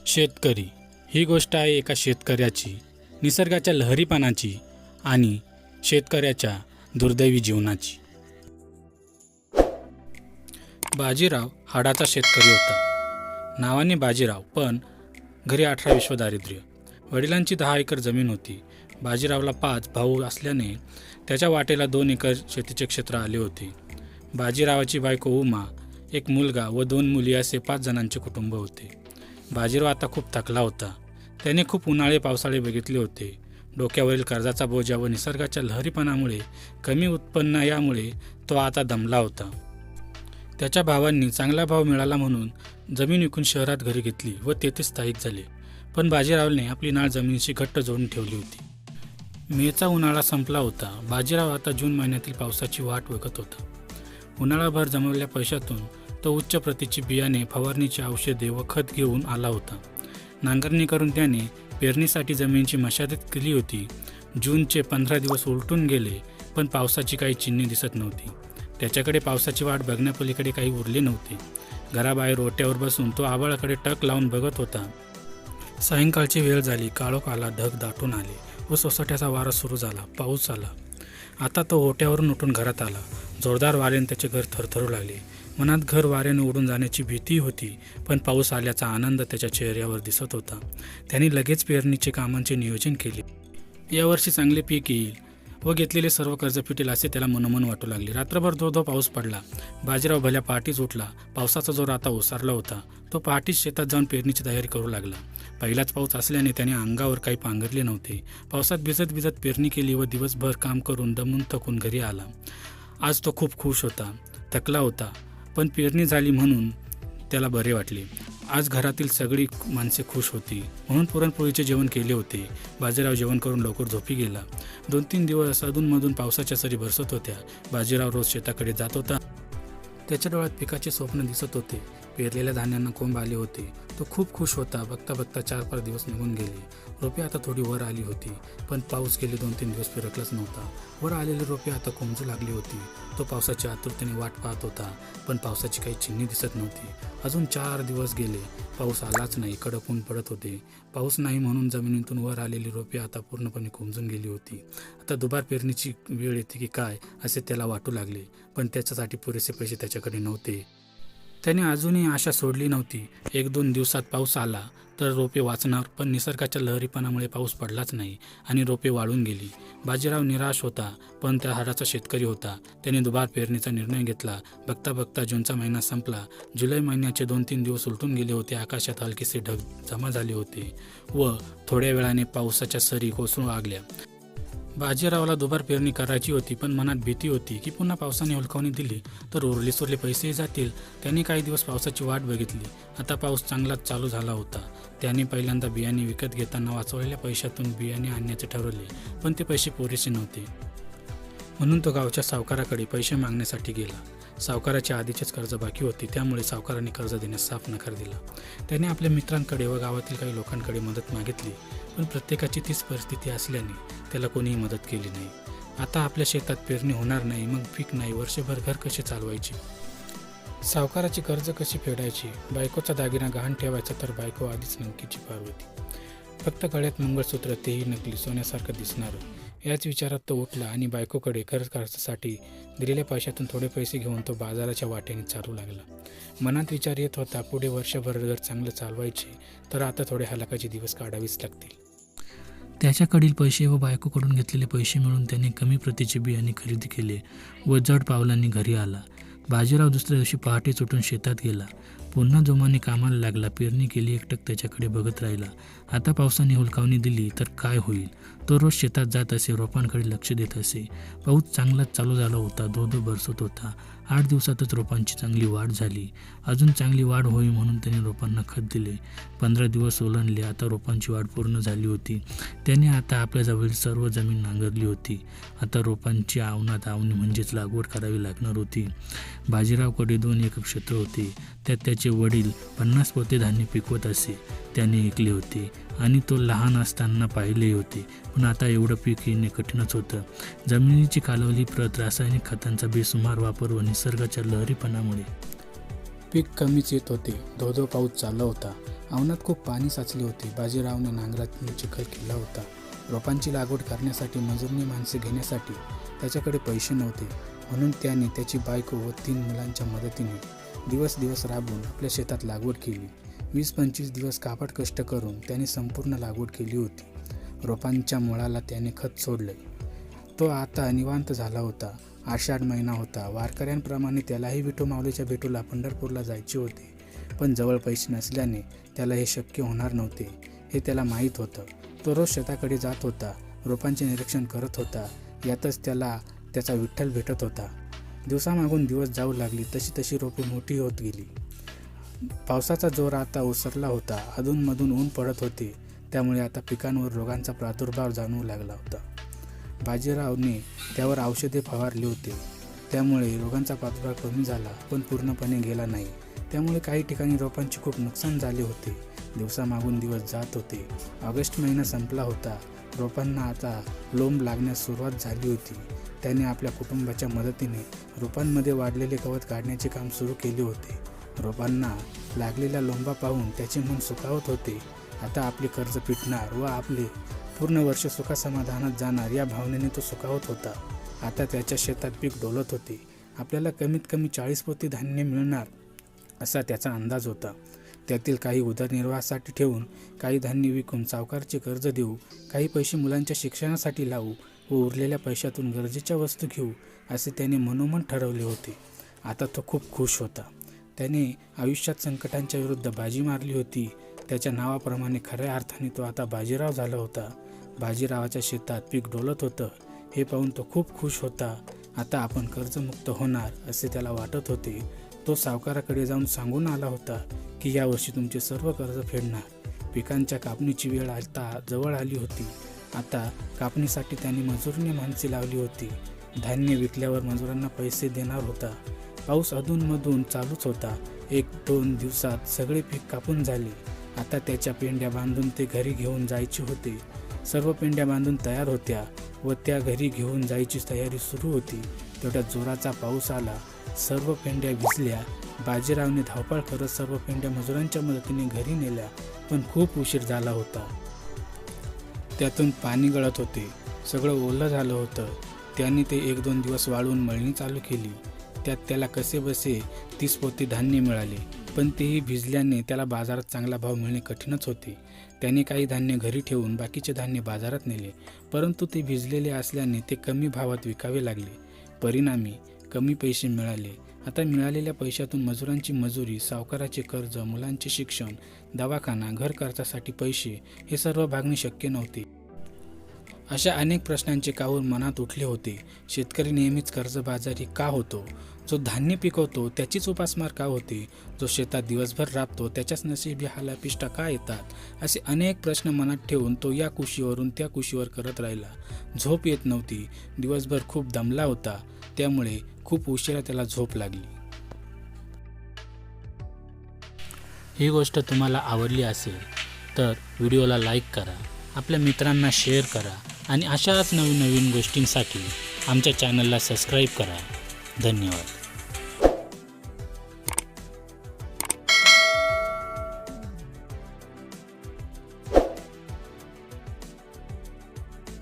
शेतकरी ही गोष्ट आहे एका शेतकऱ्याची, निसर्गाच्या लहरीपणाची आणि शेतकऱ्याच्या दुर्दैवी जीवनाची. बाजीराव हाडाचा शेतकरी होता. नावाने बाजीराव, पण घरी 18 विश्व दारिद्र्य. वडिलांची 10 एकर जमीन होती. बाजीरावला 5 भाऊ असल्याने त्याच्या वाटेला 2 एकर शेतीचे क्षेत्र आले होते. बाजीरावाची बायको उमा, एक मुलगा व 2 मुली असे 5 जणांचे कुटुंब होते. बाजीराव आता खूप थकला होता. त्याने खूप उन्हाळे पावसाळे बघितले होते. डोक्यावरील कर्जाचा बोजा व निसर्गाच्या लहरीपणामुळे कमी उत्पन्न यामुळे तो आता दमला होता. त्याच्या भावांनी चांगला भाव मिळाला म्हणून जमीन विकून शहरात घरी घेतली व तेथे स्थायिक झाले. पण बाजीरावने आपली नाळ जमिनीशी घट्ट जोडून ठेवली होती. मेचा उन्हाळा संपला होता. बाजीराव आता जून महिन्यातील पावसाची वाट बघत होता. उन्हाळाभर जमवलेल्या पैशातून तो उच्च प्रतीची बियाणे, फवारणीची औषधे व खत घेऊन आला होता. नांगरणी करून त्याने पेरणीसाठी जमिनीची मशागत केली होती. जूनचे 15 दिवस उलटून गेले, पण पावसाची काही चिन्हे दिसत नव्हती. त्याच्याकडे पावसाची वाट बघण्यापलीकडे काही उरले नव्हते. घराबाहेर ओट्यावर बसून तो आभाळाकडे टक लावून बघत होता. सायंकाळची वेळ झाली. काळोख आला, ढग दाटून आले व सोसाट्याचा वारा सुरू झाला. पाऊस आला. आता तो ओट्यावरून उठून घरात आला. जोरदार वाऱ्याने त्याचे घर थरथरू लागले. मनात घर वाऱ्याने उडून जाण्याची भीती होती, पण पाऊस आल्याचा आनंद त्याच्या चेहऱ्यावर दिसत होता. त्याने लगेच पेरणीचे कामांचे नियोजन केले. यावर्षी चांगले पीक येईल व घेतलेले सर्व कर्ज फिटेल असे त्याला मनोमन वाटू लागले. रात्रभर धो पाऊस पडला. बाजीराव भल्या पहाटेच उठला. पावसाचा जोर आता ओसरला होता. तो पहाटेच शेतात जाऊन पेरणीची तयारी करू लागला. पहिलाच पाऊस असल्याने त्याने अंगावर काही पांघरले नव्हते. पावसात भिजत भिजत पेरणी केली व दिवसभर काम करून दमून थकून घरी आला. आज तो खूप खुश होता. थकला होता, पण पेरणी झाली म्हणून त्याला बरे वाटले. आज घरातील सगळी माणसे खुश होती म्हणून पुरणपोळीचे जेवण केले होते. बाजीराव जेवण करून लवकर झोपी गेला. 2-3 दिवस अधूनमधून पावसाच्या सरी बरसत होत्या. बाजीराव रोज शेताकडे जात होता. त्याच्या डोळ्यात पिकाचे स्वप्न दिसत होते. पेरलेल्या धान्यांना कोंब आले होते. तो खूप खुश होता. बघता बघता 4-5 दिवस निघून गेले. रोपे आता थोडी वर आली होती, पण पाऊस गेले 2-3 दिवस फिरकलाच नव्हता. वर आलेली रोपे आता कोंबजू लागली होती. तो पावसाची आतुरतेने वाट पाहत होता, पण पावसाची काही चिन्हे दिसत नव्हती. अजून 4 दिवस गेले. पाऊस आलाच नाही. कडक ऊन पडत होते. पाऊस नाही म्हणून जमिनीतून वर आलेली रोपे आता पूर्णपणे कोंबजून गेली होती. आता दुबार पेरणीची वेळ येते की काय असे त्याला वाटू लागले, पण त्याच्यासाठी पुरेसे पैसे त्याच्याकडे नव्हते. त्याने अजूनही आशा सोडली नव्हती. 1-2 दिवसात पाऊस आला तर रोपे वाचणार, पण निसर्गाच्या लहरीपणामुळे पाऊस पडलाच नाही आणि रोपे वाळून गेली. बाजीराव निराश होता, पण त्या हाडाचा शेतकरी होता. त्याने दुबार पेरणीचा निर्णय घेतला. बघता बघता जूनचा महिना संपला. जुलै महिन्याचे 2-3 दिवस उलटून गेले होते. आकाशात हलकेसे ढग जमा झाले होते व थोड्या वेळाने पावसाच्या सरी कोसळू लागल्या. बाजीरावला दुबार पेरणी करायची होती, पण मनात भीती होती की पुन्हा पावसाने हुलकावणी दिली तर उरले सुरले पैसेही जातील. त्याने काही दिवस पावसाची वाट बघितली. आता पाऊस चांगलाच चालू झाला होता. त्याने पहिल्यांदा बियाणे विकत घेताना वाचवलेल्या पैशातून बियाणे आणण्याचे ठरवले, पण ते पैसे पुरेसे नव्हते. म्हणून तो गावच्या सावकाराकडे पैसे मागण्यासाठी गेला. सावकाराचे आधीचेच कर्ज बाकी होते, त्यामुळे सावकाराने कर्ज देण्यास साफ नकार दिला. त्याने आपल्या मित्रांकडे व गावातील काही लोकांकडे मदत मागितली, पण प्रत्येकाची तीच परिस्थिती असल्याने त्याला कोणीही मदत केली नाही. आता आपल्या शेतात पेरणी होणार नाही, मग पीक नाही, वर्षभर घर कसे चालवायचे? सावकाराची कर्ज कशी फेडायची? बायकोचा दागिना गहाण ठेवायचा तर बायको आधीच नमकीची पार्वती. फक्त गळ्यात मंगळसूत्र, तेही नकली, सोन्यासारखं दिसणारं. याच विचारात तो उठला आणि बायकोकडे खर्चासाठी दिलेल्या पैशातून थोडे पैसे घेऊन तो बाजाराच्या वाटेने चालू लागला. मनात विचार येत होता, पुढे वर्षभर जर चांगलं चालवायचे तर आता थोडे हलाखीचे दिवस काढावेच लागतील. त्याच्याकडील पैसे व बायकोकडून घेतलेले पैसे मिळून त्याने कमी प्रतीचे बियाणे खरेदी केले व जड पावलांनी घरी आला. बाजीराव दुसऱ्या दिवशी पहाटेच उठून शेतात गेला. पुन्हा जोमाने कामाला लागला. पेरणी केली. एकटक त्याच्याकडे बघत राहिला. आता पावसाने हुलकावणी दिली तर काय होईल? तो रोज शेतात जात असे, रोपांकडे लक्ष देत असे. पाऊस चांगलाच चालू झाला होता. धो बरसत होता. 8 दिवसातच रोपांची चांगली वाढ झाली. अजून चांगली वाढ होई म्हणून त्याने रोपांना खत दिले. 15 दिवस ओलांडले. आता रोपांची वाढ पूर्ण झाली होती. त्याने आता आपल्याजवळील सर्व जमीन नांगरली होती. आता रोपांची आवनात आवणी म्हणजेच लागवड करावी लागणार होती. बाजीरावकडे 2 एकर क्षेत्र होते. त्यात त्याचे वडील 50 पोते धान्य पिकवत असे. त्याने ऐकले होते आणि तो लहान असताना पाहिले होते, पण आता एवढं पीक येणे कठीणच होतं. जमिनीची खालवली प्रत, रासायनिक खतांचा बेसुमार वापर व निसर्गाच्या लहरीपणामुळे पीक कमीच येत होते. धो पाऊस चालला होता. अंगणात खूप पाणी साचले होते. बाजीरावने नांगरातून चिखल केला होता. रोपांची लागवड करण्यासाठी मजुरनी माणसे घेण्यासाठी त्याच्याकडे पैसे नव्हते. म्हणून त्याने त्याची बायको व 3 मुलांच्या मदतीने दिवस राबून आपल्या शेतात लागवड केली. 20-25 दिवस काबाड कष्ट करून त्याने संपूर्ण लागवड केली होती. रोपांच्या मुळाला त्याने खत सोडले. तो आता निवांत झाला होता. आषाढ महिना होता. वारकऱ्यांप्रमाणे त्यालाही विठू माऊलीच्या भेटूला पंढरपूरला जायचे होते. पण जवळ पैसे नसल्याने त्याला हे शक्य होणार नव्हते हे त्याला माहीत होतं. तो रोज शेताकडे जात होता. रोपांचे निरीक्षण करत होता. यातच त्याला त्याचा विठ्ठल भेटत होता. दिवसामागून दिवस जाऊ लागली तशी रोपे मोठी होत गेली. पावसाचा जोर आता ओसरला होता. अधूनमधून ऊन पडत होते. त्यामुळे आता पिकांवर रोगांचा प्रादुर्भाव जाणवू लागला होता. बाजीरावने त्यावर औषधे फवारली होते. त्यामुळे रोगांचा प्रादुर्भाव कमी झाला, पण पूर्णपणे गेला नाही. त्यामुळे काही ठिकाणी रोपांचे खूप नुकसान झाले होते. दिवसामागून दिवस जात होते. ऑगस्ट महिना संपला होता. रोपांना आता लोंब लागण्यास सुरुवात झाली होती. त्याने आपल्या कुटुंबाच्या मदतीने रोपांमध्ये वाढलेले गवत काढण्याचे काम सुरू केले होते. रोपांना लागलेल्या लोंबा पाहून त्याचे मन सुखावत होते. आता आपले कर्ज फिटणार व आपले पूर्ण वर्ष सुखासमाधानात जाणार या भावनेने तो सुखावत होता. आता त्याच्या शेतात पीक डोलत होते. आपल्याला कमीत कमी 40 पोती धान्य मिळणार असा त्याचा अंदाज होता. त्यातील काही उदरनिर्वाहासाठी ठेवून, काही धान्य विकून सावकारचे कर्ज देऊ, काही पैसे मुलांच्या शिक्षणासाठी लावू व उरलेल्या पैशातून गरजेच्या वस्तू घेऊ असे त्याने मनोमन ठरवले होते. आता तो खूप खुश होता. त्याने आयुष्यात संकटांच्या विरुद्ध बाजी मारली होती. त्याच्या नावाप्रमाणे खऱ्या अर्थाने तो आता बाजीराव झाला होता. बाजीरावाच्या शेतात पीक डोलत होतं हे पाहून तो खूप खुश होता. आता आपण कर्जमुक्त होणार असे त्याला वाटत होते. तो सावकाराकडे जाऊन सांगून आला होता की यावर्षी तुमचे सर्व कर्ज फेडणार. पिकांच्या कापणीची वेळ आता जवळ आली होती. आता कापणीसाठी त्यांनी मजुरांनी माणसे लावली होती. धान्य विकल्यावर मजुरांना पैसे देणार होता. पाऊस अधूनमधून चालूच होता. 1-2 दिवसात सगळे पीक कापून झाले. आता त्याच्या पेंड्या बांधून ते घरी घेऊन जायचे होते. सर्व पेंड्या बांधून तयार होत्या व त्या घरी घेऊन जायची तयारी सुरू होती. तेवढ्यात जोराचा पाऊस आला. सर्व पेंड्या भिजल्या. बाजीरावने धावपळ करत सर्व पेंड्या मजुरांच्या मदतीने घरी नेल्या, पण खूप उशीर झाला होता. त्यातून पाणी गळत होते. सगळं ओलं झालं होतं. त्याने ते 1-2 दिवस वाळवून मळणी चालू केली. त्यात त्याला कसेबसे 30 पोती धान्य मिळाले, पण तेही भिजल्याने त्याला बाजारात चांगला भाव मिळणे कठीणच होते. त्याने काही धान्य घरी ठेवून बाकीचे धान्य बाजारात नेले, परंतु ते भिजलेले असल्याने ते कमी भावात विकावे लागले. परिणामी कमी पैसे मिळाले. आता मिळालेल्या पैशातून मजुरांची मजुरी, सावकाराचे कर्ज, मुलांचे शिक्षण, दवाखाना, घर खर्चासाठी पैसे हे सर्व भागणे शक्य नव्हते. अशा अनेक प्रश्नांचे काहूर मनात उठले होते. शेतकरी नेहमीच कर्जबाजारी का होतो? जो धान्य पिकवतो त्याचीच उपासमार का होते? जो शेतात दिवसभर राबतो त्याच्याच नशिबी हालापिष्टा का येतात? असे अनेक प्रश्न मनात ठेवून तो या कुशीवरून त्या कुशीवर करत राहिला. झोप येत नव्हती. दिवसभर खूप दमला होता. त्यामुळे खूप उशिरा त्याला झोप लागली. ही गोष्ट तुम्हाला आवडली असेल तर व्हिडिओला लाईक करा, आपल्या मित्रांना शेअर करा आणि अशाच नवीन गोष्टींसाठी आमच्या चॅनलला सबस्क्राईब करा. धन्यवाद.